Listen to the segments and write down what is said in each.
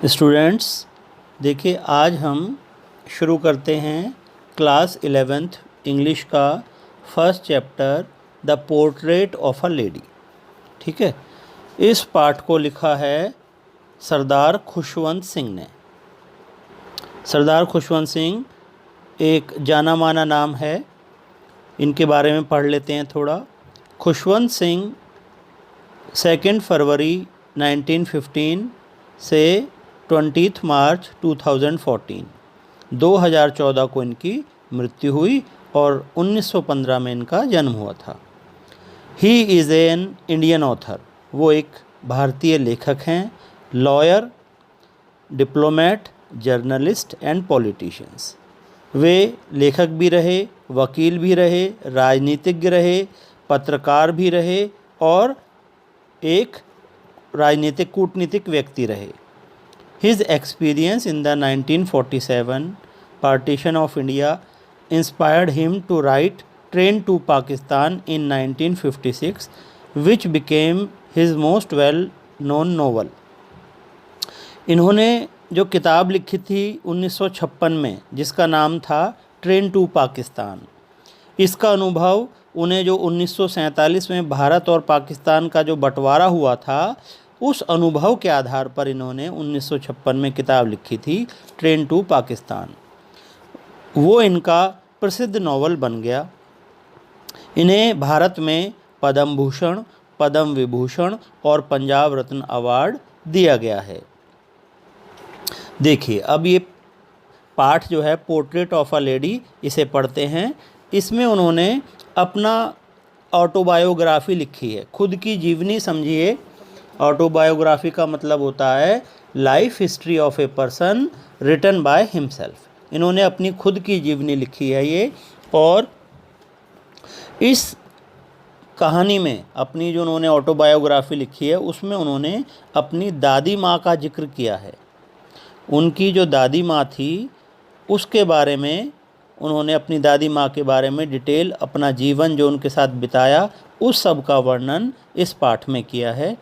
Students, देखिए आज हम शुरू करते हैं क्लास 11th इंग्लिश का first chapter the portrait of a lady. ठीक है, इस पाठ को लिखा है सरदार खुशवंत सिंह ने। सरदार खुशवंत सिंह एक जाना माना नाम है, इनके बारे में पढ़ लेते हैं थोड़ा। खुशवंत सिंह 2 फरवरी 1915 से 20 मार्च 2014 को इनकी मृत्यु हुई और 1915 में इनका जन्म हुआ था। He is an Indian author, वो एक भारतीय लेखक हैं, lawyer, diplomat, journalist and politicians. वे लेखक भी रहे, वकील भी रहे, राजनीतिज्ञ रहे, पत्रकार भी रहे और एक राजनीतिक कूटनीतिक व्यक्ति रहे। His experience in the 1947 partition of India inspired him to write Train to Pakistan in 1956, which became his most well-known novel. इन्होंने जो किताब लिखी थी 1956 में, जिसका नाम था ट्रेन टू पाकिस्तान, इसका अनुभव उन्हें जो 1947 में भारत और पाकिस्तान का जो बंटवारा हुआ था, उस अनुभव के आधार पर इन्होंने 1956 में किताब लिखी थी ट्रेन टू पाकिस्तान। वो इनका प्रसिद्ध नॉवल बन गया। इन्हें भारत में पद्म भूषण, पद्म विभूषण और पंजाब रत्न अवार्ड दिया गया है। देखिए, अब ये पाठ जो है पोर्ट्रेट ऑफ अ लेडी, इसे पढ़ते हैं। इसमें उन्होंने अपना ऑटोबायोग्राफी लिखी है, खुद की जीवनी समझिए। ऑटोबायोग्राफी का मतलब होता है life history of a person written by himself. इन्होंने अपनी खुद की जीवनी लिखी है ये, और इस कहानी में अपनी जो उन्होंने ऑटोबायोग्राफी लिखी है उसमें उन्होंने अपनी दादी माँ का जिक्र किया है। उनकी जो दादी माँ थी उसके बारे में उन्होंने, अपनी दादी माँ के बारे में डिटेल अपना जीवन जो उनके साथ बिताया, उस सब का वर्णन इस पाठ में किया है।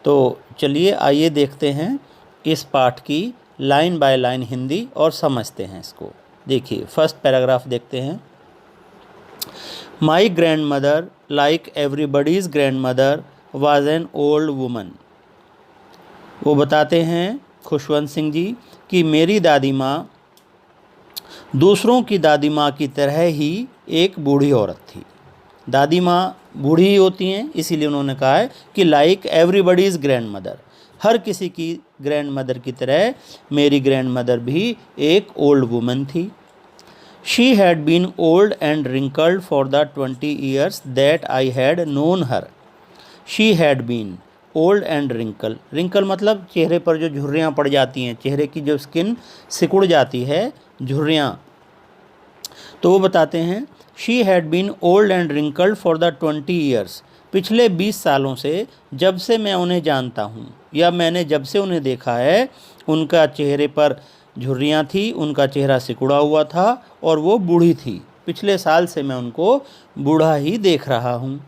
तो चलिए आइए देखते हैं इस पाठ की लाइन बाय लाइन हिंदी और समझते हैं इसको। देखिए, फर्स्ट पैराग्राफ देखते हैं। My grand mother, like everybody's grand mother, was an old woman. वो बताते हैं खुशवंत सिंह जी कि मेरी दादी माँ दूसरों की दादी माँ की तरह ही एक बूढ़ी औरत थी। दादी माँ बूढ़ी होती हैं, इसीलिए उन्होंने कहा है कि लाइक एवरीबडीज़ ग्रैंड मदर, हर किसी की ग्रैंड मदर की तरह मेरी ग्रैंड मदर भी एक ओल्ड वुमन थी। She had been old and wrinkled for the 20 years that I had known her. She had been old and wrinkle मतलब चेहरे पर जो झुर्रियाँ पड़ जाती हैं, चेहरे की जो स्किन सिकुड़ जाती है, झुर्रियाँ। तो वो बताते हैं she had been old and wrinkled for the 20 years, पिछले 20 सालों से, जब से मैं उन्हें जानता हूँ या मैंने जब से उन्हें देखा है, उनका चेहरे पर झुर्रियाँ थी, उनका चेहरा सिकुड़ा हुआ था और वो बूढ़ी थी। पिछले साल से मैं उनको बूढ़ा ही देख रहा हूँ।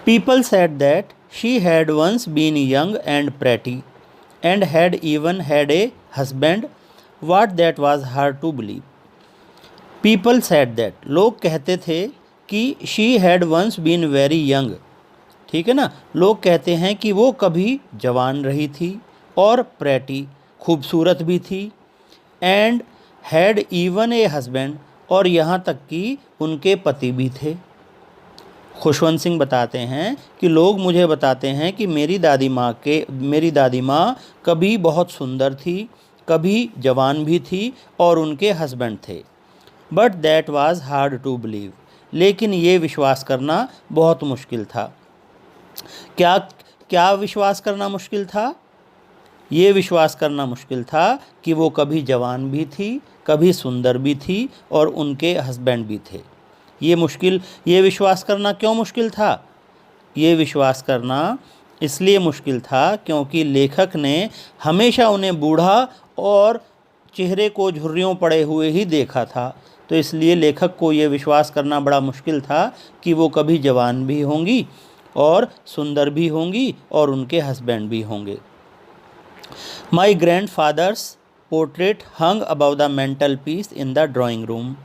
People said that she had once been young and pretty and had even had a husband, what that was hard to believe. People said that, लोग कहते थे कि she had once been very young, ठीक है ना, लोग कहते हैं कि वो कभी जवान रही थी, और प्रेटी, खूबसूरत भी थी, and had even a husband, और यहाँ तक कि उनके पति भी थे। खुशवंत सिंह बताते हैं कि लोग मुझे बताते हैं कि मेरी दादी माँ कभी बहुत सुंदर थी, कभी जवान भी थी और उनके हस्बैंड थे। But that was hard to believe, लेकिन ये विश्वास करना बहुत मुश्किल था। क्या विश्वास करना मुश्किल था? ये विश्वास करना मुश्किल था कि वो कभी जवान भी थी, कभी सुंदर भी थी और उनके हस्बैंड भी थे। ये विश्वास करना क्यों मुश्किल था? ये विश्वास करना इसलिए मुश्किल था क्योंकि लेखक ने हमेशा उन्हें बूढ़ा और चेहरे को झुर्रियों पड़े हुए ही देखा था। तो इसलिए लेखक को ये विश्वास करना बड़ा मुश्किल था कि वो कभी जवान भी होंगी और सुंदर भी होंगी और उनके हस्बैंड भी होंगे। My grandfather's portrait hung above the mantelpiece in the drawing room.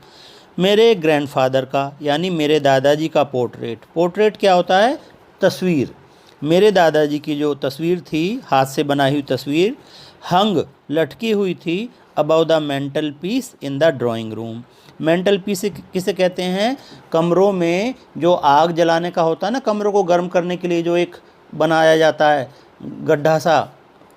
मेरे ग्रैंडफादर का यानी मेरे दादाजी का पोर्ट्रेट क्या होता है? तस्वीर। मेरे दादाजी की जो तस्वीर थी, हाथ से बनाई हुई तस्वीर, हंग लटकी हुई थी, about the mantelpiece in the drawing room. Mental peace किसे कहते हैं? कमरों में जो आग जलाने का होता है ना, कमरों को गर्म करने के लिए जो एक बनाया जाता है गड्ढा सा,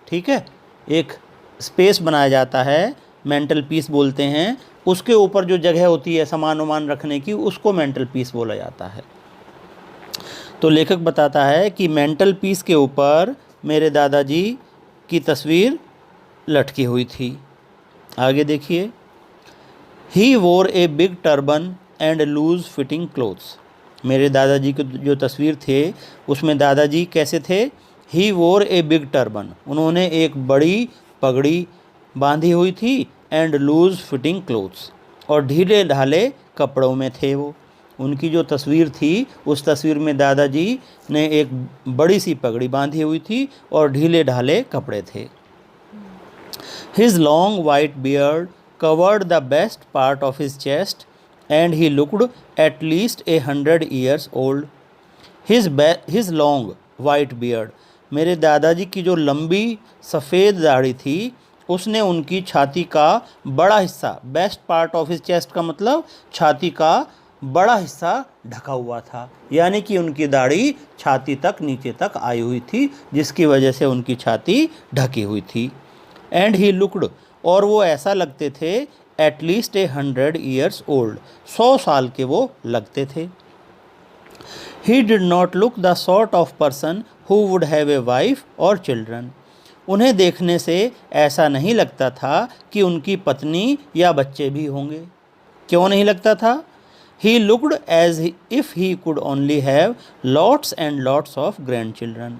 ठीक है, एक स्पेस बनाया जाता है, मेंटल पीस बोलते हैं। उसके ऊपर जो जगह होती है सामान वामान रखने की, उसको मेंटल पीस बोला जाता है। तो लेखक बताता है कि मेंटल पीस के ऊपर मेरे दादाजी की तस्वीर लटकी हुई थी। आगे देखिए, he wore a big turban and loose fitting clothes. मेरे दादाजी की जो तस्वीर थे उसमें दादाजी कैसे थे? ही वोर ए बिग टर्बन, उन्होंने एक बड़ी पगड़ी बांधी हुई थी, एंड लूज फिटिंग क्लोथ्स, और ढीले ढाले कपड़ों में थे वो। उनकी जो तस्वीर थी उस तस्वीर में दादाजी ने एक बड़ी सी पगड़ी बांधी हुई थी और ढीले ढाले कपड़े थे। His long white beard covered the best part of his chest and he looked at least 100 years old. His long white beard, मेरे दादाजी की जो लंबी सफ़ेद दाढ़ी थी उसने उनकी छाती का बड़ा हिस्सा, best part of his chest का मतलब छाती का बड़ा हिस्सा ढका हुआ था, यानी कि उनकी दाढ़ी छाती तक नीचे तक आई हुई थी, जिसकी वजह से उनकी छाती ढकी हुई थी। एंड ही लुक्ड, और वो ऐसा लगते थे, एटलीस्ट 100 years old, 100 साल के वो लगते थे। He did not look the sort of person who would have a wife और चिल्ड्रन। उन्हें देखने से ऐसा नहीं लगता था कि उनकी पत्नी या बच्चे भी होंगे। क्यों नहीं लगता था? He looked as if he could only have lots and lots of grandchildren.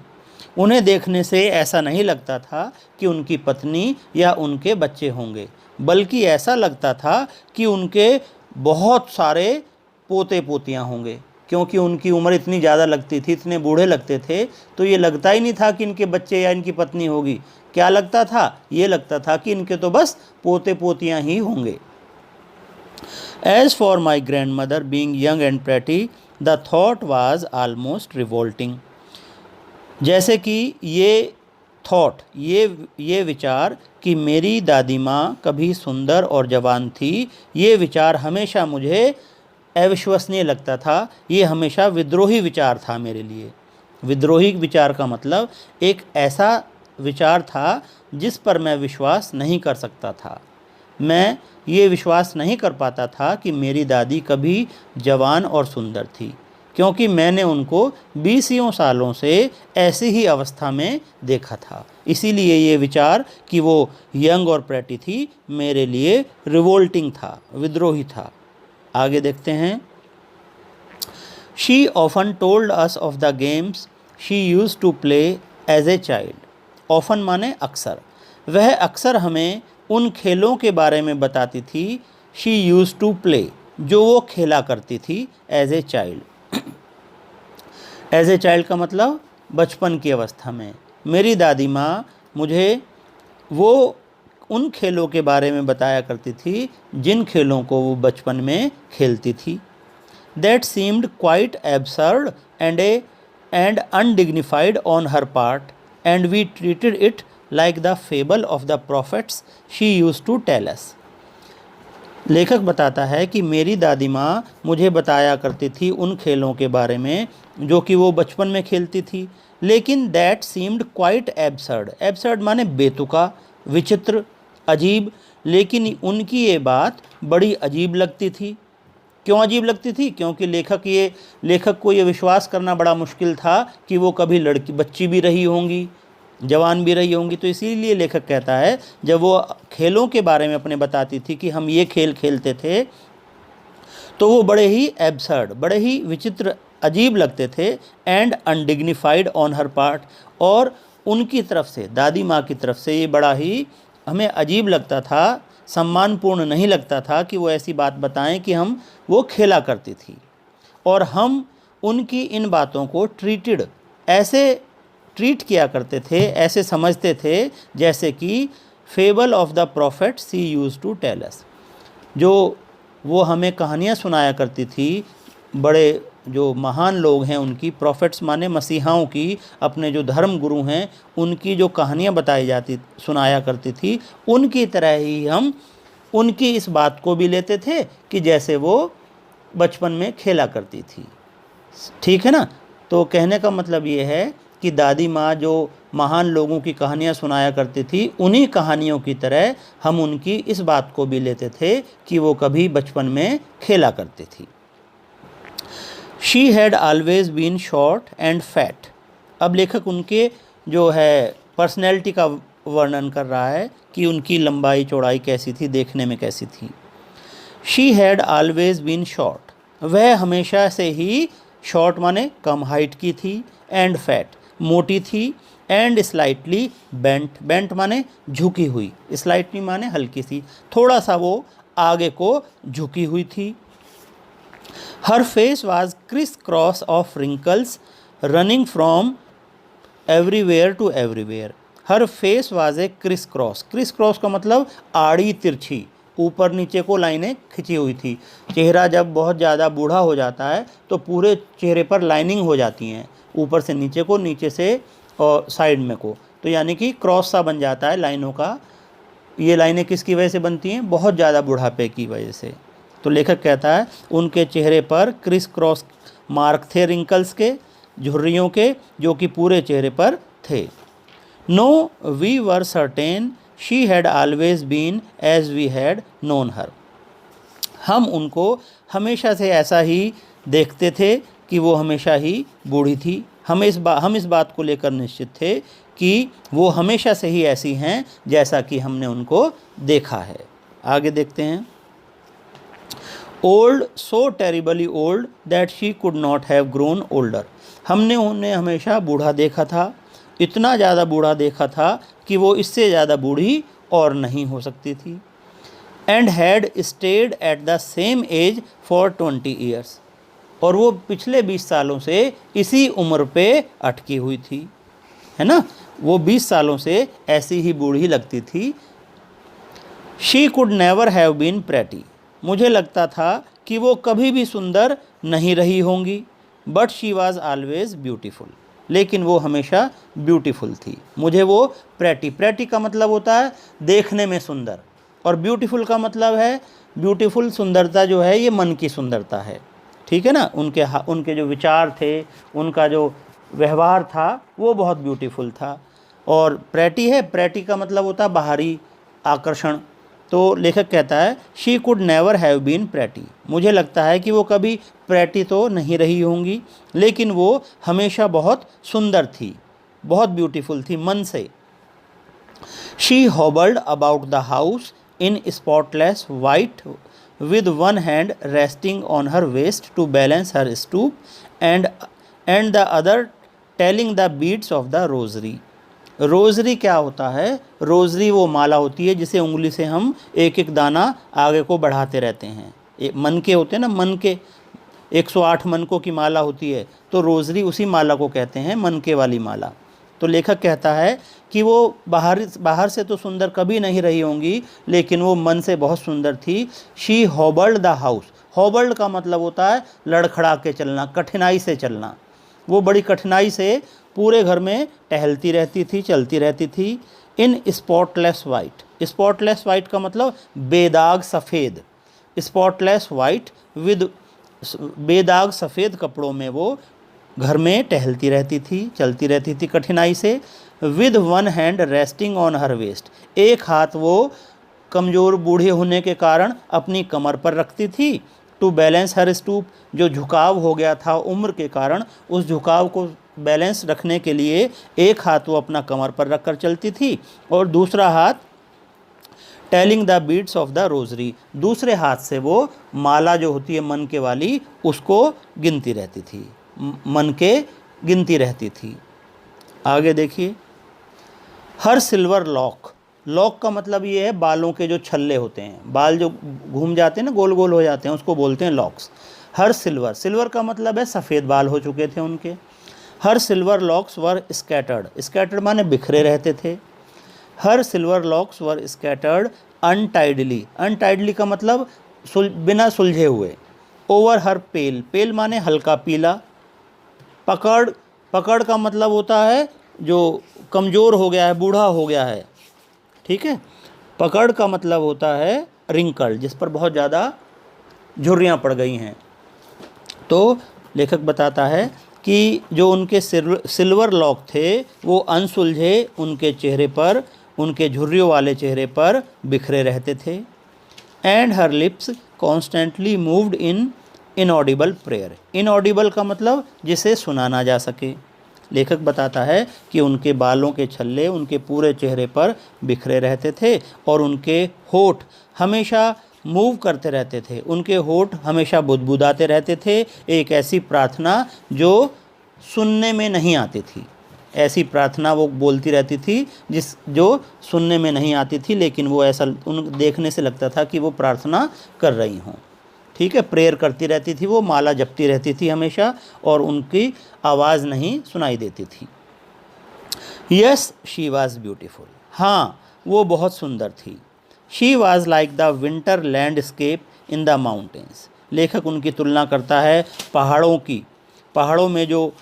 उन्हें देखने से ऐसा नहीं लगता था कि उनकी पत्नी या उनके बच्चे होंगे, बल्कि ऐसा लगता था कि उनके बहुत सारे पोते पोतियां होंगे, क्योंकि उनकी उम्र इतनी ज़्यादा लगती थी, इतने बूढ़े लगते थे, तो ये लगता ही नहीं था कि इनके बच्चे या इनकी पत्नी होगी। क्या लगता था? ये लगता था कि इनके तो बस पोते पोतियां ही होंगे। As for my grand mother being young and pretty, the thought was almost revolting. जैसे कि ये थॉट, ये विचार कि मेरी दादी माँ कभी सुंदर और जवान थी, ये विचार हमेशा मुझे अविश्वसनीय लगता था। ये हमेशा विद्रोही विचार था मेरे लिए। विद्रोही विचार का मतलब एक ऐसा विचार था जिस पर मैं विश्वास नहीं कर सकता था। मैं ये विश्वास नहीं कर पाता था कि मेरी दादी कभी जवान और सुंदर थी, क्योंकि मैंने उनको 20 सालों से ऐसी ही अवस्था में देखा था। इसीलिए ये विचार कि वो यंग और प्रेटी थी मेरे लिए रिवोल्टिंग था, विद्रोही था। आगे देखते हैं। She often told us of the games she used to play as a child. Often माने अक्सर। वह अक्सर हमें उन खेलों के बारे में बताती थी, शी यूज़ टू प्ले, जो वो खेला करती थी as a child. As a child का मतलब बचपन की अवस्था में। मेरी दादी माँ मुझे वो उन खेलों के बारे में बताया करती थी जिन खेलों को वो बचपन में खेलती थी। That seemed quite absurd and undignified on her part, and we treated it like the fable of the prophets she used to tell us. लेखक बताता है कि मेरी दादी माँ मुझे बताया करती थी उन खेलों के बारे में जो कि वो बचपन में खेलती थी, लेकिन that seemed quite absurd. Absurd माने बेतुका, विचित्र, अजीब, लेकिन उनकी ये बात बड़ी अजीब लगती थी। क्यों अजीब लगती थी? क्योंकि लेखक को ये विश्वास करना बड़ा मुश्किल था कि वो कभी बच्ची भी रही होंगी, जवान भी रही होंगी। तो इसीलिए लेखक कहता है, जब वो खेलों के बारे में अपने बताती थी कि हम ये खेल खेलते थे, तो वो बड़े ही एब्सर्ड, बड़े ही विचित्र, अजीब लगते थे, and undignified on her part, और उनकी तरफ से, दादी माँ की तरफ से ये बड़ा ही हमें अजीब लगता था, सम्मानपूर्ण नहीं लगता था कि वो ऐसी बात बताएं कि वो खेला करती थी, और हम उनकी इन बातों को ट्रीटेड, ऐसे ट्रीट किया करते थे, ऐसे समझते थे जैसे कि fable of the prophet she used to tell us, जो वो हमें कहानियाँ सुनाया करती थी, बड़े जो महान लोग हैं उनकी, प्रॉफिट्स माने मसीहाओं की, अपने जो धर्म गुरु हैं उनकी जो कहानियाँ बताई जाती सुनाया करती थी, उनकी तरह ही हम उनकी इस बात को भी लेते थे कि जैसे वो बचपन में खेला करती थी। ठीक है ना। तो कहने का मतलब ये है कि दादी माँ जो महान लोगों की कहानियाँ सुनाया करती थी, उन्हीं कहानियों की तरह हम उनकी इस बात को भी लेते थे कि वो कभी बचपन में खेला करती थी। She had always been short and fat. अब लेखक उनके जो है पर्सनैलिटी का वर्णन कर रहा है कि उनकी लंबाई चौड़ाई कैसी थी, देखने में कैसी थी। She had always been short, वह हमेशा से ही, शॉर्ट माने कम हाइट की थी, एंड फैट मोटी थी, एंड स्लाइटली बेंट, बेंट माने झुकी हुई, स्लाइटली माने हल्की सी, थोड़ा सा वो आगे को झुकी हुई थी। Her face was criss cross of wrinkles running from everywhere to everywhere. Her face was a criss cross, criss cross का मतलब आड़ी तिरछी, ऊपर नीचे को लाइनें खिंची हुई थी। चेहरा जब बहुत ज़्यादा बूढ़ा हो जाता है तो पूरे चेहरे पर लाइनिंग हो जाती हैं, ऊपर से नीचे को, नीचे से और साइड में को, तो यानी कि क्रॉस सा बन जाता है लाइनों का। ये लाइनें किसकी वजह से बनती हैं? बहुत ज़्यादा बुढ़ापे की वजह से। तो लेखक कहता है उनके चेहरे पर क्रिस क्रॉस मार्क थे, रिंकल्स के, झुर्रियों के, जो कि पूरे चेहरे पर थे। No we were certain she had always been as we had known her. हम उनको हमेशा से ऐसा ही देखते थे कि वो हमेशा ही बूढ़ी थी। हम इस बात को लेकर निश्चित थे कि वो हमेशा से ही ऐसी हैं जैसा कि हमने उनको देखा है। आगे देखते हैं। Old, so terribly old that she could not have grown older. हमने उन्हें हमेशा बूढ़ा देखा था, इतना ज़्यादा बूढ़ा देखा था कि वो इससे ज़्यादा बूढ़ी और नहीं हो सकती थी। And had stayed at the same age for 20 years. और वो पिछले 20 सालों से इसी उम्र पे अटकी हुई थी, है ना। वो 20 सालों से ऐसी ही बूढ़ी लगती थी। She could never have been pretty. मुझे लगता था कि वो कभी भी सुंदर नहीं रही होंगी। But she was always beautiful. लेकिन वो हमेशा ब्यूटीफुल थी। मुझे वो प्रेटी, प्रेटी का मतलब होता है देखने में सुंदर, और ब्यूटीफुल का मतलब है, ब्यूटीफुल सुंदरता जो है ये मन की सुंदरता है। ठीक है ना। उनके जो विचार थे, उनका जो व्यवहार था वो बहुत ब्यूटीफुल था। और प्रेटी है, प्रेटी का मतलब होता है बाहरी आकर्षण। तो लेखक कहता है she could never have been pretty. मुझे लगता है कि वो कभी प्रेटी तो नहीं रही होंगी, लेकिन वो हमेशा बहुत सुंदर थी, बहुत ब्यूटीफुल थी मन से। She hobbled about the house in spotless white with one hand resting on her waist to balance her stoop and the other telling the beads of the rosary। Rosary क्या होता है? रोज़री वो माला होती है जिसे उंगली से हम एक एक दाना आगे को बढ़ाते रहते हैं। मन के होते हैं ना, मन के 108 मनकों की माला होती है, तो रोज़री उसी माला को कहते हैं, मनके वाली माला। तो लेखक कहता है कि वो बाहर से तो सुंदर कभी नहीं रही होंगी, लेकिन वो मन से बहुत सुंदर थी। She hobbled the house. Hobbled का मतलब होता है लड़खड़ा के चलना, कठिनाई से चलना। वो बड़ी कठिनाई से पूरे घर में टहलती रहती थी, चलती रहती थी। इन स्पॉटलेस वाइट। स्पॉटलेस वाइट का मतलब बेदाग सफ़ेद। स्पॉटलेस वाइट विद, बेदाग सफ़ेद कपड़ों में वो घर में टहलती रहती थी, चलती रहती थी कठिनाई से। With one hand resting on her waist. एक हाथ वो कमज़ोर बूढ़े होने के कारण अपनी कमर पर रखती थी। टू बैलेंस हर स्टूप, जो झुकाव हो गया था उम्र के कारण, उस झुकाव को बैलेंस रखने के लिए एक हाथ वो अपना कमर पर रखकर चलती थी, और दूसरा हाथ telling the beads of the rosary, दूसरे हाथ से वो माला जो होती है मन के वाली, उसको गिनती रहती थी, मन के गिनती रहती थी। आगे देखिए। हर सिल्वर लॉक। लॉक का मतलब ये है बालों के जो छल्ले होते हैं, बाल जो घूम जाते हैं ना, गोल गोल हो जाते हैं, उसको बोलते हैं लॉक्स। हर सिल्वर, सिल्वर का मतलब है सफ़ेद बाल हो चुके थे उनके। हर सिल्वर लॉक्स वर स्कैटर्ड, स्कैटर्ड माने बिखरे रहते थे। हर सिल्वर लॉक्स वर स्कैटर्ड अनटाइडली, अनटाइडली का मतलब बिना सुलझे हुए। ओवर हर पेल, पेल माने हल्का पीला। पकड़, पकड़ का मतलब होता है जो कमज़ोर हो गया है, बूढ़ा हो गया है, ठीक है। पकड़ का मतलब होता है रिंकल, जिस पर बहुत ज़्यादा झुर्रियाँ पड़ गई हैं। तो लेखक बताता है कि जो उनके सिल्वर लॉक थे वो अनसुलझे उनके चेहरे पर, उनके झुर्रियों वाले चेहरे पर बिखरे रहते थे। And her lips constantly moved in inaudible prayer, inaudible का मतलब जिसे सुना ना जा सके। लेखक बताता है कि उनके बालों के छल्ले उनके पूरे चेहरे पर बिखरे रहते थे और उनके होठ हमेशा मूव करते रहते थे, उनके होठ हमेशा बुदबुदाते रहते थे। एक ऐसी प्रार्थना जो सुनने में नहीं आती थी, ऐसी प्रार्थना वो बोलती रहती थी जो सुनने में नहीं आती थी, लेकिन वो ऐसा उन देखने से लगता था कि वो प्रार्थना कर रही हों, ठीक है। प्रेयर करती रहती थी, वो माला जपती रहती थी हमेशा, और उनकी आवाज़ नहीं सुनाई देती थी। यस शी वॉज ब्यूटीफुल, हाँ वो बहुत सुंदर थी। She was like the winter landscape in the mountains, लेखक उनकी तुलना करता है पहाड़ों की, पहाड़ों में जो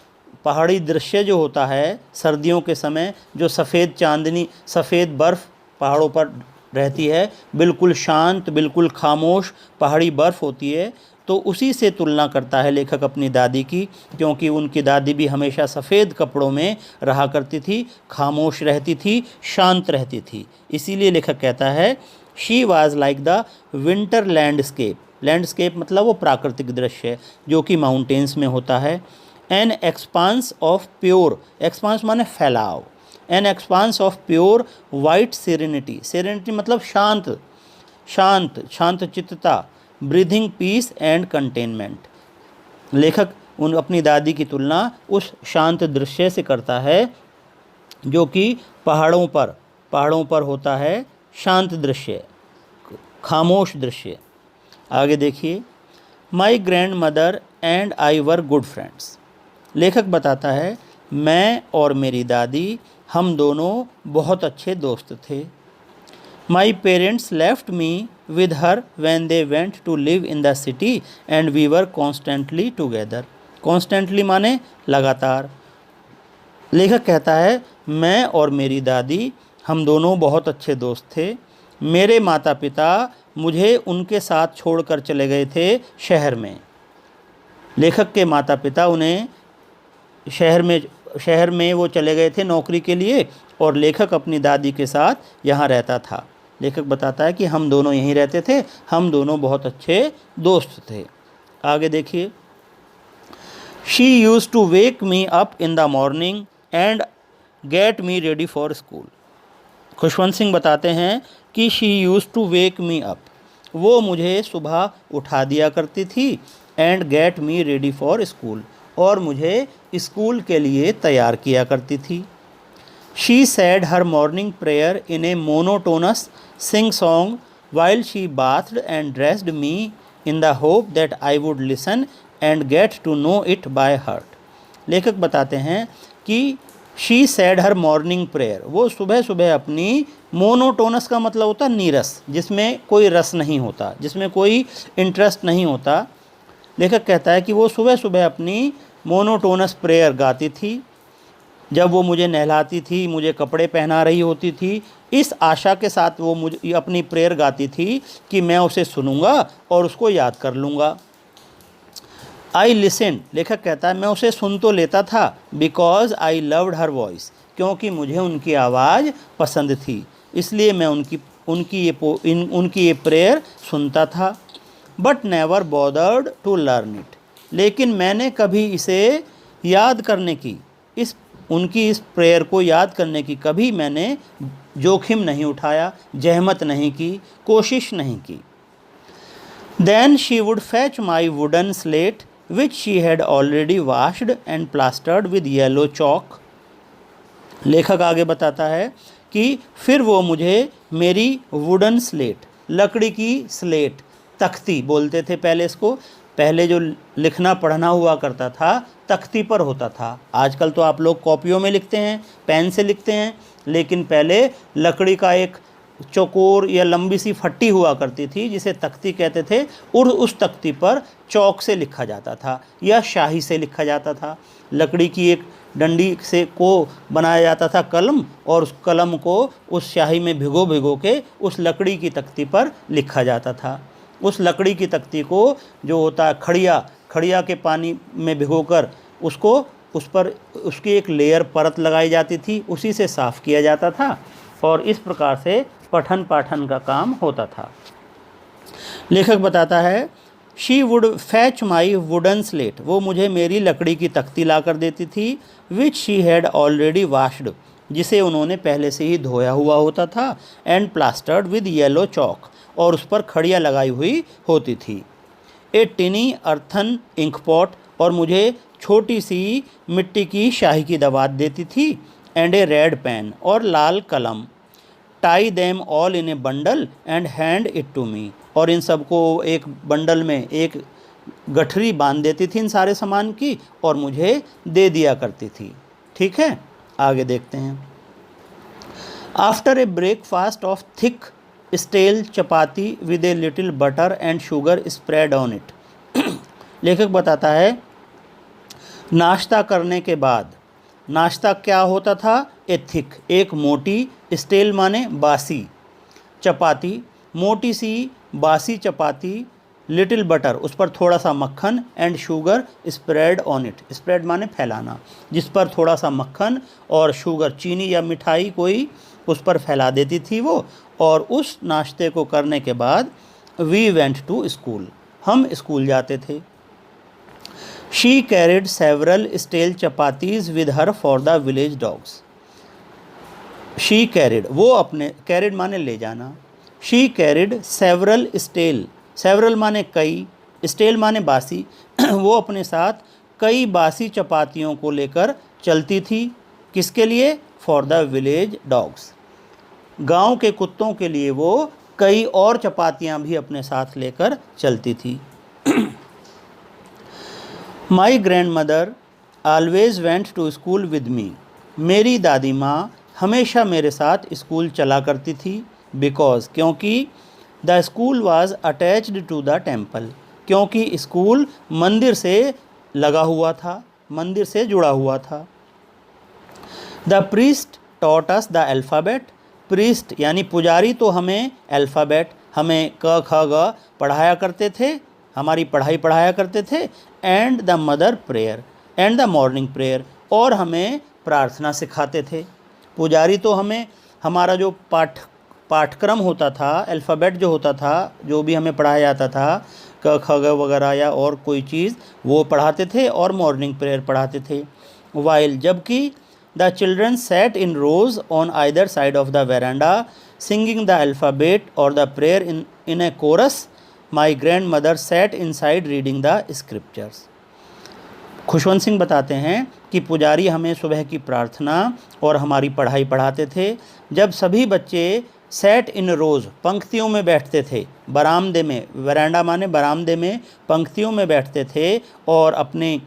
पहाड़ी दृश्य जो होता है सर्दियों के समय, जो सफ़ेद चांदनी, सफ़ेद बर्फ़ पहाड़ों पर रहती है, बिल्कुल शांत, बिल्कुल खामोश पहाड़ी बर्फ़ होती है, तो उसी से तुलना करता है लेखक अपनी दादी की, क्योंकि उनकी दादी भी हमेशा सफ़ेद कपड़ों में रहा करती थी, खामोश रहती थी, शांत रहती थी। इसीलिए लेखक कहता है she was like the winter landscape, landscape मतलब वो प्राकृतिक दृश्य जो कि माउंटेन्स में होता है। An expanse of pure, expanse माने फैलाव, an expanse of pure white serenity, serenity मतलब शांत, शांत शांत चित्तता, ब्रीथिंग पीस एंड कंटेनमेंट। लेखक उन अपनी दादी की तुलना उस शांत दृश्य से करता है जो कि पहाड़ों पर होता है, शांत दृश्य, खामोश दृश्य। आगे देखिए, my grand mother and I were good friends, लेखक बताता है मैं और मेरी दादी हम दोनों बहुत अच्छे दोस्त थे। My parents left me with her when they went to live in the city and we were constantly together, constantly माने लगातार। लेखक कहता है मैं और मेरी दादी हम दोनों बहुत अच्छे दोस्त थे। मेरे माता पिता मुझे उनके साथ छोड़कर चले गए थे शहर में, लेखक के माता पिता उन्हें शहर में वो चले गए थे नौकरी के लिए, और लेखक अपनी दादी के साथ यहाँ रहता था। लेखक बताता है कि हम दोनों यहीं रहते थे, हम दोनों बहुत अच्छे दोस्त थे। आगे देखिए, she used to wake me up in the morning and get me ready for school. Khushwant Singh बताते हैं कि she used to wake me up, वो मुझे सुबह उठा दिया करती थी, and get me ready for school, और मुझे स्कूल के लिए तैयार किया करती थी। She said her morning prayer in a monotonous singsong while she bathed and dressed me in the hope that I would listen and get to know it by heart. लेखक बताते हैं कि she said her morning prayer, वो सुबह सुबह अपनी, monotonous का मतलब होता नीरस, जिसमें कोई रस नहीं होता, जिसमें कोई इंटरेस्ट नहीं होता। लेखक कहता है कि वो सुबह सुबह अपनी मोनोटोनस प्रेयर गाती थी जब वो मुझे नहलाती थी, मुझे कपड़े पहना रही होती थी, इस आशा के साथ वो मुझे अपनी प्रेयर गाती थी कि मैं उसे सुनूंगा और उसको याद कर लूँगा। आई लिसन, लेखक कहता है मैं उसे सुन तो लेता था, because I loved her voice, क्योंकि मुझे उनकी आवाज़ पसंद थी, इसलिए मैं उनकी ये प्रेयर सुनता था। But never bothered to learn it, लेकिन मैंने कभी इसे याद करने की, उनकी इस प्रेयर को याद करने की कभी मैंने जोखिम नहीं उठाया, जहमत नहीं की, कोशिश नहीं की। Then she would fetch my wooden slate which she had already washed and plastered with yellow chalk. लेखक आगे बताता है कि फिर वो मुझे मेरी वुडन स्लेट, लकड़ी की स्लेट, तख्ती बोलते थे पहले इसको, पहले जो लिखना पढ़ना हुआ करता था तख्ती पर होता था। आजकल तो आप लोग कॉपियों में लिखते हैं, पेन से लिखते हैं, लेकिन पहले लकड़ी का एक चौकोर या लंबी सी फट्टी हुआ करती थी जिसे तख्ती कहते थे, और उस तख्ती पर चौक से लिखा जाता था या शाही से लिखा जाता था। लकड़ी की एक डंडी से को बनाया जाता था कलम, और उस कलम को उस स्याही में भिगो भिगो के उस लकड़ी की तख्ती पर लिखा जाता था। उस लकड़ी की तख्ती को जो होता है खड़िया के पानी में भिगोकर उसको उस पर उसकी एक लेयर परत लगाई जाती थी, उसी से साफ़ किया जाता था, और इस प्रकार से पठन पाठन का काम होता था। लेखक बताता है she would fetch my wooden slate, वो मुझे मेरी लकड़ी की तख्ती ला कर देती थी, विच शी हैड ऑलरेडी वाश्ड, जिसे उन्होंने पहले से ही धोया हुआ होता था, एंड प्लास्टर्ड विद येलो चौक, और उस पर खड़िया लगाई हुई होती थी। ए टिनी अर्थन इंक पॉट, और मुझे छोटी सी मिट्टी की शाही की दवात देती थी, एंड ए रेड पेन, और लाल कलम, tie them all in a bundle and hand it to me, और इन सबको एक बंडल में एक गठरी बांध देती थी इन सारे सामान की और मुझे दे दिया करती थी। ठीक है, आगे देखते हैं। After a breakfast of thick stale chapati with a little butter and sugar spread on it, लेखक बताता है नाश्ता करने के बाद, नाश्ता क्या होता था, ए थिक एक मोटी, स्टेल माने बासी, चपाती मोटी सी बासी चपाती, लिटिल बटर उस पर थोड़ा सा मक्खन, and sugar spread on it, spread माने फैलाना, जिस पर थोड़ा सा मक्खन और शुगर चीनी या मिठाई कोई उस पर फैला देती थी वो। और उस नाश्ते को करने के बाद वी वेंट टू स्कूल, हम स्कूल जाते थे। She carried several stale chapatis with her for the village dogs, she carried वो अपने, कैरिड माने ले जाना, she carried several stale, several माने कई, स्टेल माने बासी, वो अपने साथ कई बासी चपातियों को लेकर चलती थी, किसके लिए, फॉर द विलेज डॉग्स, गांव के कुत्तों के लिए वो कई और चपातियां भी अपने साथ लेकर चलती थी। My grandmother always went to school with me, मेरी दादी माँ हमेशा मेरे साथ स्कूल चला करती थी, बिकॉज क्योंकि the school was attached to the temple, क्योंकि स्कूल मंदिर से लगा हुआ था, मंदिर से जुड़ा हुआ था। The priest taught us the alphabet, priest यानी पुजारी तो हमें अल्फ़ाबेट, हमें क ख ग पढ़ाया करते थे, हमारी पढ़ाई पढ़ाया करते थे, and the mother prayer and the morning prayer, और हमें प्रार्थना सिखाते थे। पुजारी तो हमें हमारा जो पाठ्यक्रम होता था, अल्फ़ाबेट जो होता था, जो भी हमें पढ़ाया जाता था, क ख ग वगैरह या और कोई चीज़, वो पढ़ाते थे, और मॉर्निंग प्रेयर पढ़ाते थे। वाइल जबकि the children sat in rows on either side of the veranda singing the alphabet और the prayer in a chorus, my grandmother sat inside reading the scriptures. Khushwant Singh बताते हैं कि पुजारी हमें सुबह की प्रार्थना और हमारी पढ़ाई पढ़ाते थे, जब सभी बच्चे सेट इन रोज़ पंक्तियों में बैठते थे, बरामदे में, वरांडा माने बरामदे में, पंक्तियों में बैठते थे और अपनी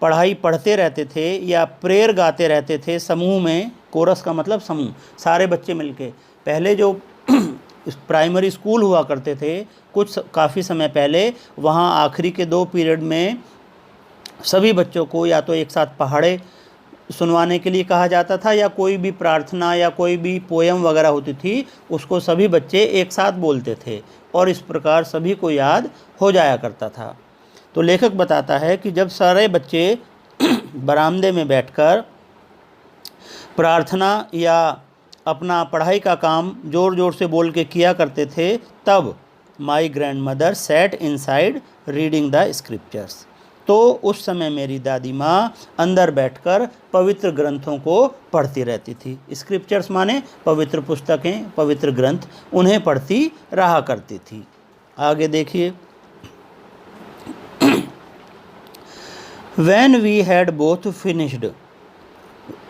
पढ़ाई पढ़ते रहते थे या प्रेयर गाते रहते थे समूह में। कोरस का मतलब समूह, सारे बच्चे मिलके। पहले जो प्राइमरी स्कूल हुआ करते थे कुछ काफ़ी समय पहले, वहाँ आखिरी के 2 पीरियड में सभी बच्चों को या तो एक साथ पहाड़े सुनवाने के लिए कहा जाता था, या कोई भी प्रार्थना या कोई भी पोयम वगैरह होती थी उसको सभी बच्चे एक साथ बोलते थे, और इस प्रकार सभी को याद हो जाया करता था। तो लेखक बताता है कि जब सारे बच्चे बरामदे में बैठकर प्रार्थना या अपना पढ़ाई का काम ज़ोर ज़ोर से बोल के किया करते थे, तब my grandmother sat inside reading the scriptures, तो उस समय मेरी दादी माँ अंदर बैठकर पवित्र ग्रंथों को पढ़ती रहती थी। स्क्रिप्चर्स माने पवित्र पुस्तकें, पवित्र ग्रंथ, उन्हें पढ़ती रहा करती थी। आगे देखिए। When we had both finished,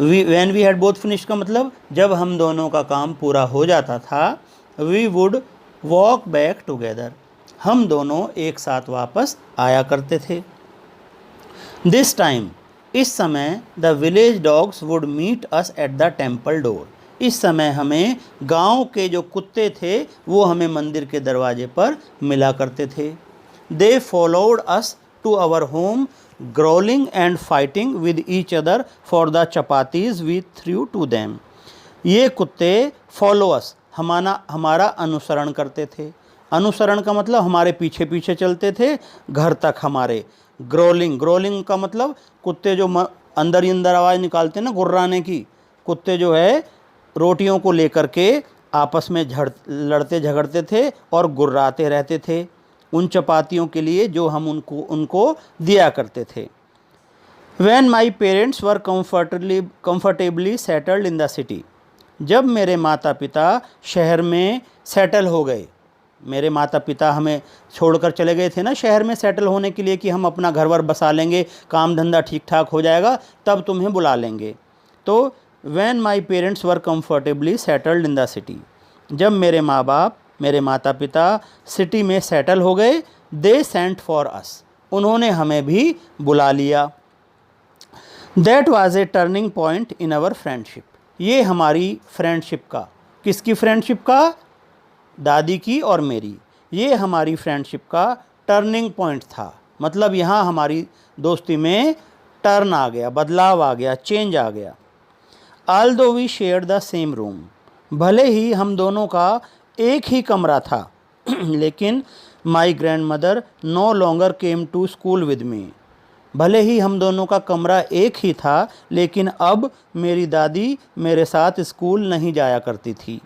when we had both finished का मतलब जब हम दोनों का काम पूरा हो जाता था, we would walk back together, हम दोनों एक साथ वापस आया करते थे। दिस टाइम, इस समय, the village dogs would meet us at the temple door. इस समय हमें गांव के जो कुत्ते थे वो हमें मंदिर के दरवाजे पर मिला करते थे। They followed us to our home, growling and fighting with each other for the chapatis we threw to them. ये कुत्ते फॉलो अस, हमारा अनुसरण करते थे। अनुसरण का मतलब हमारे पीछे पीछे चलते थे घर तक हमारे। ग्रोलिंग का मतलब कुत्ते जो अंदर ही अंदर आवाज़ निकालते हैं ना गुर्राने की, कुत्ते जो है रोटियों को लेकर के आपस में लड़ते झगड़ते थे और गुर्राते रहते थे उन चपातियों के लिए जो हम उनको दिया करते थे। When my parents were comfortably settled in the city, जब मेरे माता पिता शहर में सेटल हो गए, मेरे माता पिता हमें छोड़कर चले गए थे ना शहर में सेटल होने के लिए कि हम अपना घर वर बसा लेंगे, काम धंधा ठीक ठाक हो जाएगा तब तुम्हें बुला लेंगे। तो when my parents were comfortably settled in the city, जब मेरे माँ बाप, मेरे माता पिता सिटी में सेटल हो गए, they sent for us, उन्होंने हमें भी बुला लिया। That was a turning point in our friendship, ये हमारी फ्रेंडशिप का, किसकी फ्रेंडशिप का? दादी की और मेरी। ये हमारी फ्रेंडशिप का टर्निंग पॉइंट था, मतलब यहाँ हमारी दोस्ती में टर्न आ गया, बदलाव आ गया, चेंज आ गया। Although we shared the same room, भले ही हम दोनों का एक ही कमरा था लेकिन my grandmother no longer came to school with me, भले ही हम दोनों का कमरा एक ही था लेकिन अब मेरी दादी मेरे साथ स्कूल नहीं जाया करती थी।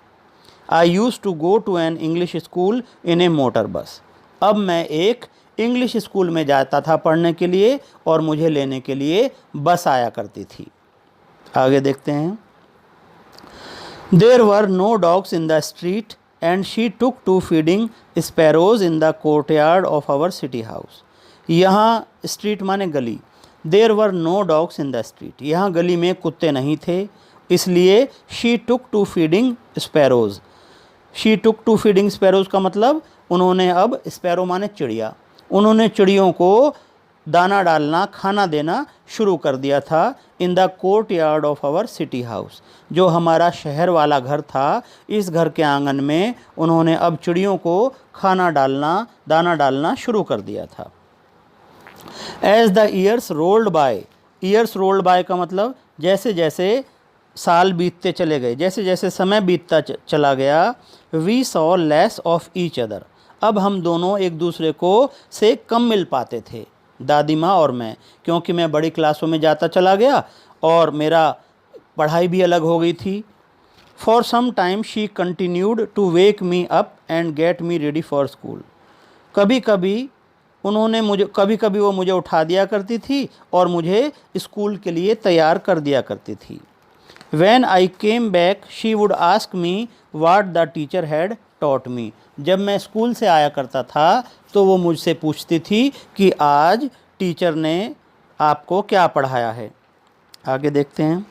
I used to go to an English school in a motor bus, अब मैं एक इंग्लिश स्कूल में जाता था पढ़ने के लिए और मुझे लेने के लिए बस आया करती थी। आगे देखते हैं। There were no dogs in the street and she took to feeding sparrows in the courtyard of our city house, यहाँ स्ट्रीट माने गली। There were no dogs in the street, यहाँ गली में कुत्ते नहीं थे इसलिए she took to feeding sparrows, she took to feeding sparrows का मतलब उन्होंने अब, स्पैरो माने चिड़िया, उन्होंने चिड़ियों को दाना डालना, खाना देना शुरू कर दिया था। In the courtyard of our city house, जो हमारा शहर वाला घर था, इस घर के आंगन में उन्होंने अब चिड़ियों को खाना डालना, दाना डालना शुरू कर दिया था। As the years rolled by, years rolled by का मतलब जैसे जैसे साल बीतते चले गए, जैसे जैसे समय बीतता चला गया। We saw less of each other, अब हम दोनों एक दूसरे को से कम मिल पाते थे, दादी माँ और मैं, क्योंकि मैं बड़ी क्लासों में जाता चला गया और मेरा पढ़ाई भी अलग हो गई थी। For some time she continued to wake me up and get me ready for school, कभी कभी वो मुझे उठा दिया करती थी और मुझे स्कूल के लिए तैयार कर दिया करती थी। When I came back, she would ask me what the teacher had taught me, जब मैं स्कूल से आया करता था तो वो मुझसे पूछती थी कि आज टीचर ने आपको क्या पढ़ाया है। आगे देखते हैं।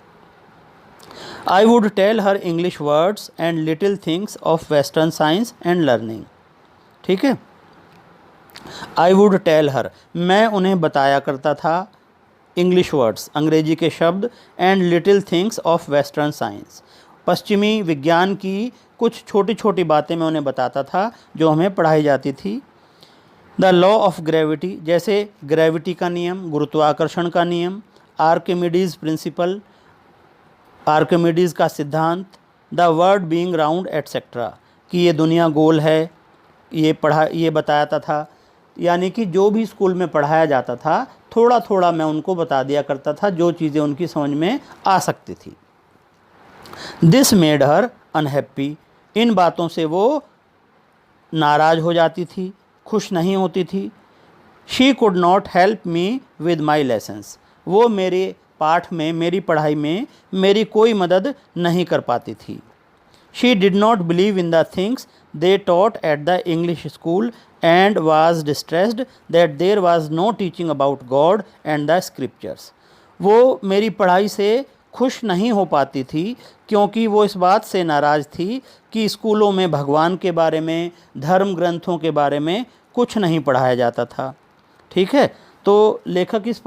I would tell her English words and little things of Western science and learning, ठीक है। I would tell her, मैं उन्हें बताया करता था इंग्लिश वर्ड्स, अंग्रेजी के शब्द, and little things of western science, पश्चिमी विज्ञान की कुछ छोटी छोटी बातें मैं उन्हें बताता था जो हमें पढ़ाई जाती थी। द लॉ ऑफ ग्रेविटी, जैसे ग्रेविटी का नियम, गुरुत्वाकर्षण का नियम, आर्किमिडीज़ प्रिंसिपल, आर्किमिडीज़ का सिद्धांत, the world being round etcetera, कि ये दुनिया गोल है, ये बताया था। यानी कि जो भी स्कूल में पढ़ाया जाता था थोड़ा थोड़ा मैं उनको बता दिया करता था, जो चीज़ें उनकी समझ में आ सकती थी। दिस मेड हर अनहैप्पी, इन बातों से वो नाराज़ हो जाती थी, खुश नहीं होती थी। She could not help me with my lessons, वो मेरे पाठ में, मेरी पढ़ाई में मेरी कोई मदद नहीं कर पाती थी। She did not believe in the things they taught at the English school and was distressed that there was no teaching about God and the scriptures, वो मेरी पढ़ाई से खुश नहीं हो पाती थी क्योंकि वो इस बात से नाराज़ थी कि स्कूलों में भगवान के बारे में, धर्म ग्रंथों के बारे में कुछ नहीं पढ़ाया जाता था। ठीक है, तो लेखक इस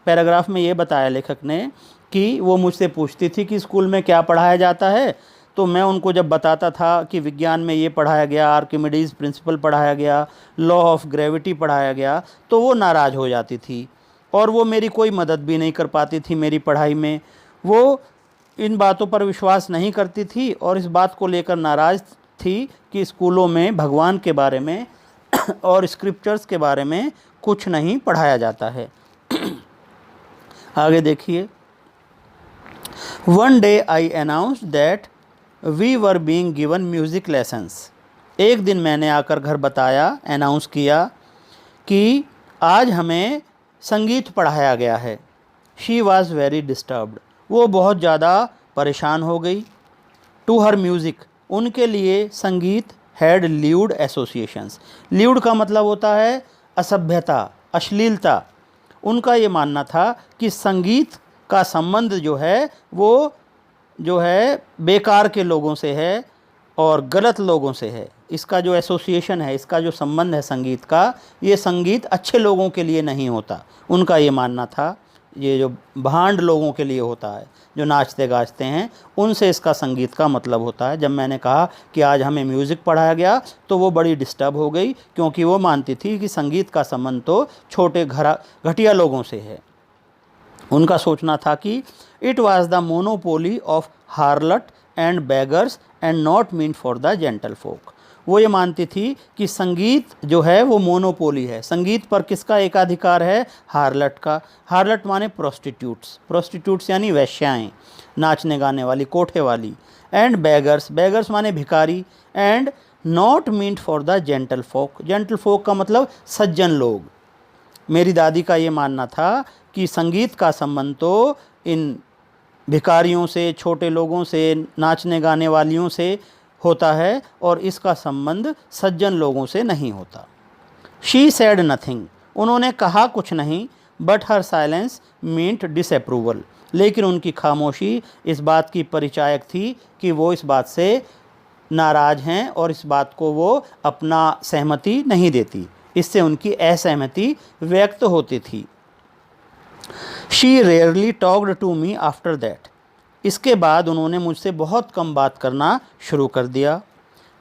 पैराग्राफ में ये बताया लेखक ने कि वो मुझसे पूछती थी कि स्कूल में क्या पढ़ाया जाता है, तो मैं उनको जब बताता था कि विज्ञान में ये पढ़ाया गया, आर्किमिडीज़ प्रिंसिपल पढ़ाया गया, लॉ ऑफ ग्रेविटी पढ़ाया गया, तो वो नाराज़ हो जाती थी और वो मेरी कोई मदद भी नहीं कर पाती थी मेरी पढ़ाई में। वो इन बातों पर विश्वास नहीं करती थी और इस बात को लेकर नाराज़ थी कि स्कूलों में भगवान के बारे में और स्क्रिप्चर्स के बारे में कुछ नहीं पढ़ाया जाता है। आगे देखिए, one day I announced that we were being given music lessons. एक दिन मैंने आकर घर बताया, अनाउंस किया कि आज हमें संगीत पढ़ाया गया है। She was very disturbed. वो बहुत ज़्यादा परेशान हो गई। टू हर म्यूज़िक, उनके लिए संगीत हैड ल्यूड एसोसिएशंस। ल्यूड का मतलब होता है असभ्यता, अश्लीलता। उनका ये मानना था कि संगीत का संबंध जो है वो जो है बेकार के लोगों से है और गलत लोगों से है। इसका जो एसोसिएशन है, इसका जो संबंध है संगीत का, ये संगीत अच्छे लोगों के लिए नहीं होता। उनका ये मानना था, ये जो भांड लोगों के लिए होता है, जो नाचते गाचते हैं, उनसे इसका संगीत का मतलब होता है। जब मैंने कहा कि आज हमें म्यूज़िक पढ़ाया गया तो वो बड़ी डिस्टर्ब हो गई, क्योंकि वो मानती थी कि संगीत का संबंध तो छोटे घटिया लोगों से है। उनका सोचना था कि it was the monopoly of harlot and beggars and not mean for the gentlefolk. वो ये मानती थी कि संगीत जो है वो मोनोपोली है। संगीत पर किसका एकाधिकार है? हार्लट का। हार्लट माने प्रोस्टिट्यूट्स, प्रोस्टिट्यूट्स यानी वैश्याएँ, नाचने गाने वाली, कोठे वाली। एंड बेगर्स, बेगर्स माने भिखारी। And not meant for the gentlefolk, gentlefolk का मतलब सज्जन लोग। मेरी दादी का ये मानना था कि संगीत का संबंध तो इन भिखारियों से, छोटे लोगों से, नाचने गाने वालियों से होता है और इसका संबंध सज्जन लोगों से नहीं होता। शी सैड नथिंग, उन्होंने कहा कुछ नहीं। But her silence meant disapproval, लेकिन उनकी खामोशी इस बात की परिचायक थी कि वो इस बात से नाराज़ हैं और इस बात को वो अपना सहमति नहीं देती। इससे उनकी असहमति व्यक्त होती थी। She rarely talked to me after that, इसके बाद उन्होंने मुझसे बहुत कम बात करना शुरू कर दिया।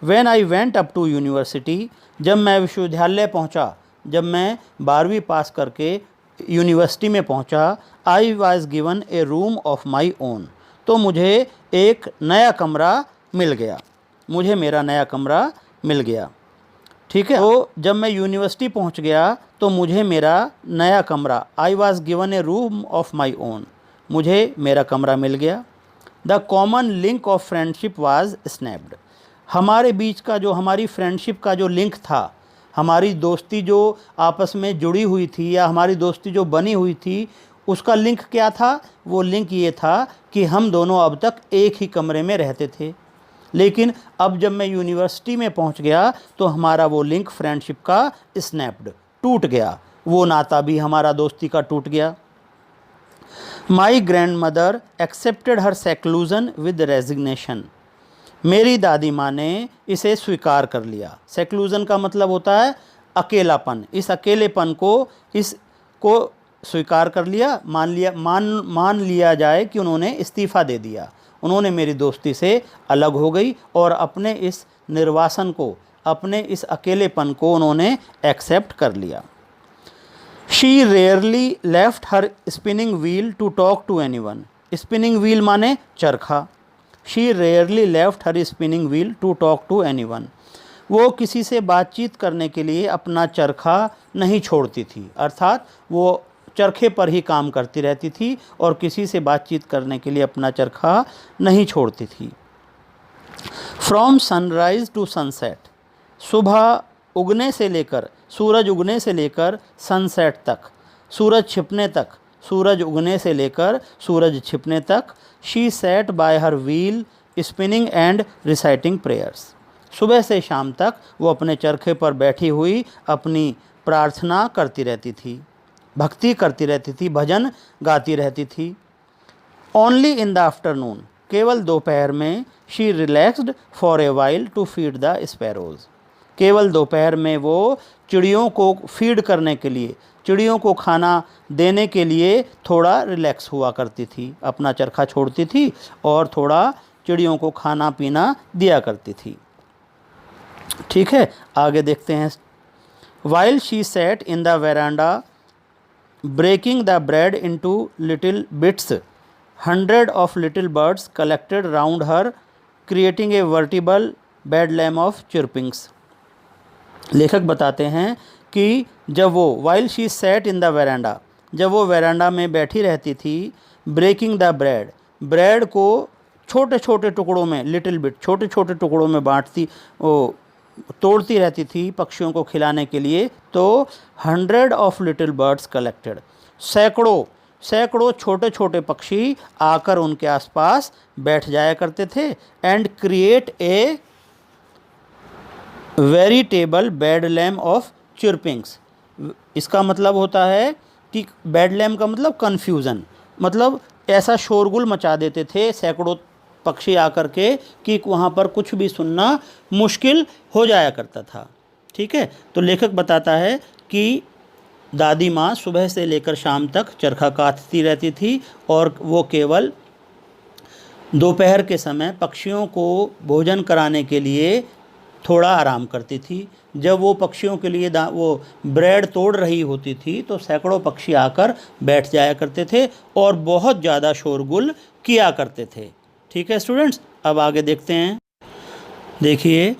When I went up to university, जब मैं विश्वविद्यालय पहुंचा, जब मैं 12वीं पास करके यूनिवर्सिटी में पहुंचा, I was given A room of my own, तो मुझे एक नया कमरा मिल गया, मुझे मेरा नया कमरा मिल गया। ठीक है, तो जब मैं यूनिवर्सिटी पहुंच गया तो मुझे मेरा नया कमरा, I was given A room of my own, मुझे मेरा कमरा मिल गया। The common link of friendship was snapped, हमारे बीच का जो, हमारी फ्रेंडशिप का जो लिंक था, हमारी दोस्ती जो आपस में जुड़ी हुई थी या हमारी दोस्ती जो बनी हुई थी, उसका लिंक क्या था? वो लिंक ये था कि हम दोनों अब तक एक ही कमरे में रहते थे। लेकिन अब जब मैं यूनिवर्सिटी में पहुंच गया तो हमारा वो लिंक फ्रेंडशिप का स्नैप्ड, टूट गया, वो नाता भी हमारा दोस्ती का टूट गया। My grand mother accepted her seclusion with resignation, मेरी दादी माँ ने इसे स्वीकार कर लिया। सेक्लूजन का मतलब होता है अकेलापन। इस अकेलेपन को, इसको स्वीकार कर लिया, मान लिया जाए कि उन्होंने इस्तीफ़ा दे दिया। उन्होंने मेरी दोस्ती से अलग हो गई और अपने इस निर्वासन को, अपने इस अकेलेपन को उन्होंने एक्सेप्ट कर लिया। She rarely left her spinning wheel to talk to anyone, spinning wheel माने चरखा। She rarely left her spinning wheel to talk to anyone, वो किसी से बातचीत करने के लिए अपना चरखा नहीं छोड़ती थी, अर्थात वो चरखे पर ही काम करती रहती थी और किसी से बातचीत करने के लिए अपना चरखा नहीं छोड़ती थी। फ्रॉम सनराइज़ टू सनसेट, सुबह उगने से लेकर, सूरज उगने से लेकर सनसेट तक, सूरज छिपने तक, सूरज उगने से लेकर सूरज छिपने तक। She set bye her wheel spinning and reciting prayers, सुबह से शाम तक वो अपने चरखे पर बैठी हुई अपनी प्रार्थना करती रहती थी, भक्ति करती रहती थी, भजन गाती रहती थी। ओनली इन द आफ्टरनून, केवल दोपहर में, she relaxed for a while to feed the sparrows, केवल दोपहर में वो चिड़ियों को फीड करने के लिए, चिड़ियों को खाना देने के लिए थोड़ा रिलैक्स हुआ करती थी, अपना चरखा छोड़ती थी और थोड़ा चिड़ियों को खाना पीना दिया करती थी। ठीक है, आगे देखते हैं। While she sat in the veranda breaking the bread into little bits, 100 of little birds collected round her, creating a veritable bedlam of chirpings। लेखक बताते हैं कि जब वो while she sat in the veranda, जब वो वेरांडा में बैठी रहती थी, ब्रेकिंग द ब्रेड, ब्रेड को छोटे छोटे टुकड़ों में, लिटिल बिट, छोटे छोटे टुकड़ों में बांटती, वो तोड़ती रहती थी पक्षियों को खिलाने के लिए। तो 100 of little birds collected, सैकड़ों सैकड़ों छोटे छोटे पक्षी आकर उनके आसपास बैठ जाया करते थे। And create a veritable bedlam of chirpings, इसका मतलब होता है कि बेडलैम का मतलब कन्फ्यूज़न, मतलब ऐसा शोरगुल मचा देते थे सैकड़ों पक्षी आकर के कि वहाँ पर कुछ भी सुनना मुश्किल हो जाया करता था। ठीक है, तो लेखक बताता है कि दादी माँ सुबह से लेकर शाम तक चरखा काटती रहती थी और वो केवल दोपहर के समय पक्षियों को भोजन कराने के लिए थोड़ा आराम करती थी। जब वो पक्षियों के लिए वो ब्रेड तोड़ रही होती थी तो सैकड़ों पक्षी आकर बैठ जाया करते थे और बहुत ज़्यादा शोरगुल किया करते थे। ठीक है स्टूडेंट्स, अब आगे देखते हैं। देखिए,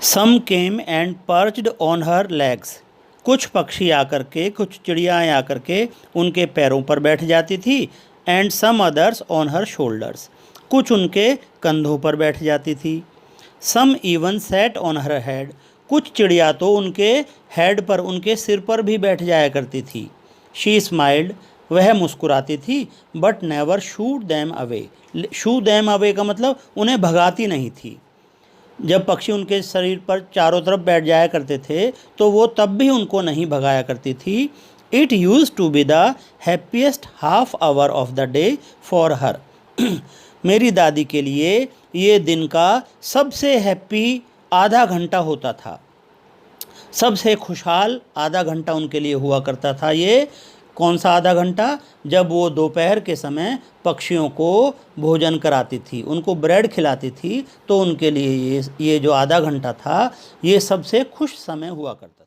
some came and perched on her legs, कुछ पक्षी आकर के, कुछ चिड़ियाएँ आकर के उनके पैरों पर बैठ जाती थी। And some others on her shoulders, कुछ उनके कंधों पर बैठ जाती थी। Some even set on her head, कुछ चिड़िया तो उनके हेड पर, उनके सिर पर भी बैठ जाया करती थी। शी स्माइल्ड, वह मुस्कुराती थी। But never should them away, shoe them away का मतलब उन्हें भगाती नहीं थी। जब पक्षी उनके शरीर पर चारों तरफ बैठ जाया करते थे तो वो तब भी उनको नहीं भगाया करती थी। It use to be the happiest half hour of the day for her, मेरी दादी के लिए ये दिन का सबसे हैप्पी आधा घंटा होता था, सबसे खुशहाल आधा घंटा उनके लिए हुआ करता था। ये कौन सा आधा घंटा? जब वो दोपहर के समय पक्षियों को भोजन कराती थी, उनको ब्रेड खिलाती थी, तो उनके लिए ये जो आधा घंटा था ये सबसे खुश समय हुआ करता था।